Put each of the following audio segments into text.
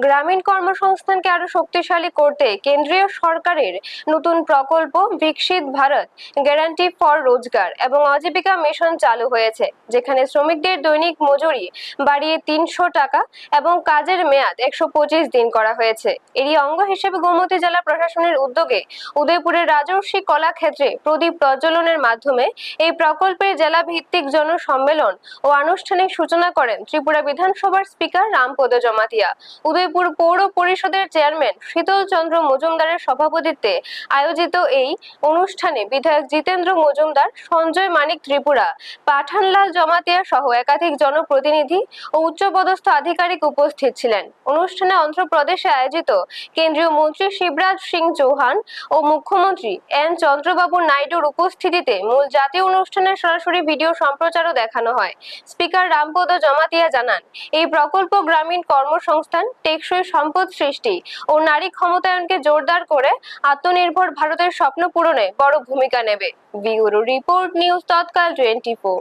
গ্রামীণ কর্মসংস্থানকে আরো শক্তিশালী করতে কেন্দ্রীয় সরকারের নতুন প্রকল্প বিকশিত ভারত গ্যারান্টি ফর রোজগার এবং আজীবিকা মিশন চালু হয়েছে, যেখানে শ্রমিকদের দৈনিক মজুরি বাড়িয়ে 300 টাকা এবং কাজের মেয়াদ 125 দিন করা হয়েছে। এরই অঙ্গ হিসেবে গোমতী জেলা প্রশাসনের উদ্যোগে উদয়পুরের রাজর্ষি কলাক্ষেত্রে প্রদীপ প্রজ্বলনের মাধ্যমে এই প্রকল্পের জেলা ভিত্তিক জনসম্মেলন ও আনুষ্ঠানিক সূচনা করেন ত্রিপুরা বিধানসভার স্পিকার রামপদ জমাতিয়া। উদয়পুর পৌর পরিষদের চেয়ারম্যান শীতল চন্দ্র মজুমদারের সভাপতিত্বে আয়োজিত এই অনুষ্ঠানে বিধায়ক জিতেন্দ্র মজুমদার, সঞ্জয় মানিক ত্রিপুরা, পাঠানলাল জমাতিয়া সহ একাধিক জনপ্রতিনিধি ও উচ্চপদস্থ আধিকারিক উপস্থিত ছিলেন। অনুষ্ঠানে অন্ধ্রপ্রদেশে আয়োজিত কেন্দ্রীয় মন্ত্রী শিবরাজ সিং চৌহান ও মুখ্যমন্ত্রী এন চন্দ্রবাবু নাইডুর উপস্থিতিতে মূল জাতীয় অনুষ্ঠানের সরাসরি ভিডিও সম্প্রচারও দেখানো হয়। স্পিকার রামপদ জমাতিয়া জানান, এই প্রকল্প গ্রামীণ কর্মসংস্থান, টেকসই সম্পদ সৃষ্টি ও নারী ক্ষমতায়নকে জোরদার করে আত্মনির্ভর ভারতের স্বপ্ন পূরণে বড় ভূমিকা নেবে। ব্যুরো রিপোর্ট, নিউজ তৎকাল 24।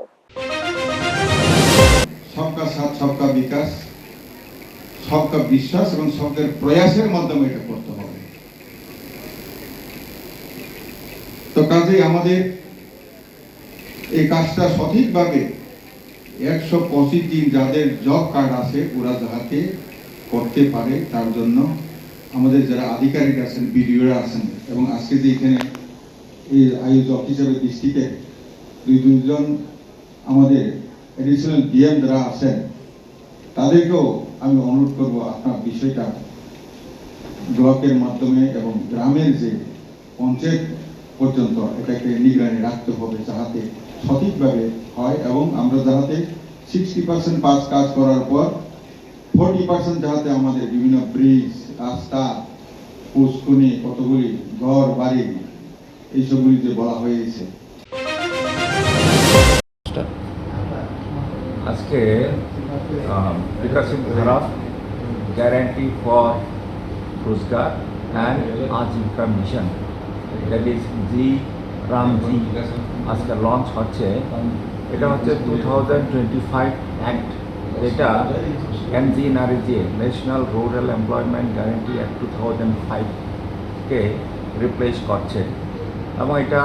সবকা সাথ সবকা বিকাশ, সবকা বিশ্বাস এবং সবদের প্রয়াসের মাধ্যমে এটা করতে হবে। তো কাজেই আমাদের এই কাজটা সঠিকভাবে 125 দিন যাদের জব কার্ড আছে ওরা যাতে করতে পারে, তার জন্য আমাদের যারা আধিকারিক আছেন, বিডিওরা আছেন এবং আজকে যে এখানে এই আয়োজক হিসেবে ডিস্ট্রিক্টে দুজন আমাদের এডিশনাল ডিএম যারা আছেন, তাদেরকেও আমি অনুরোধ করব আপনার বিষয়টা ব্লকের মাধ্যমে এবং গ্রামের যে পঞ্চায়েত পর্যন্ত এটাকে নিগরানি রাখতে হবে, যাহাতে সঠিকভাবে হয় এবং আমরা যাহাতে 60% পাস কাজ করার পর 40% যাহাতে আমাদের বিভিন্ন ব্রিজ, রাস্তা, পুষ্কুনি, কতগুলি ঘর বাড়ি এইসবগুলি যে বলা হয়েছে। আজকে Viksit Bharat guarantee for Rozgar and Ajeevika mission, that is Ramji, আজকে লঞ্চ হচ্ছে। এটা হচ্ছে 2025 অ্যাক্ট, যেটা এনজিএনআরএজি national rural employment guarantee act 2005-কে রিপ্লেস করছে এবং এটা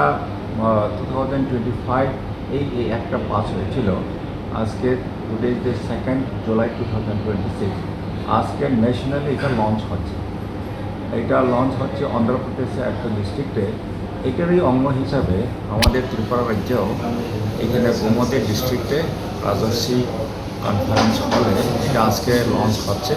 2025 এই অ্যাক্টটা পাস হয়েছিল। আজকে টুডে ইজ দ্য 2 জুলাই 2026, আজকে ন্যাশনালি এটা লঞ্চ হচ্ছে। এটা লঞ্চ হচ্ছে অন্ধ্রপ্রদেশের একটা ডিস্ট্রিক্টে। এটারই অঙ্গ হিসাবে আমাদের ত্রিপুরা রাজ্যেও এখানে গোমতী ডিস্ট্রিক্টে রাজর্ষি কনফারেন্স হলে এটা আজকে লঞ্চ হচ্ছে।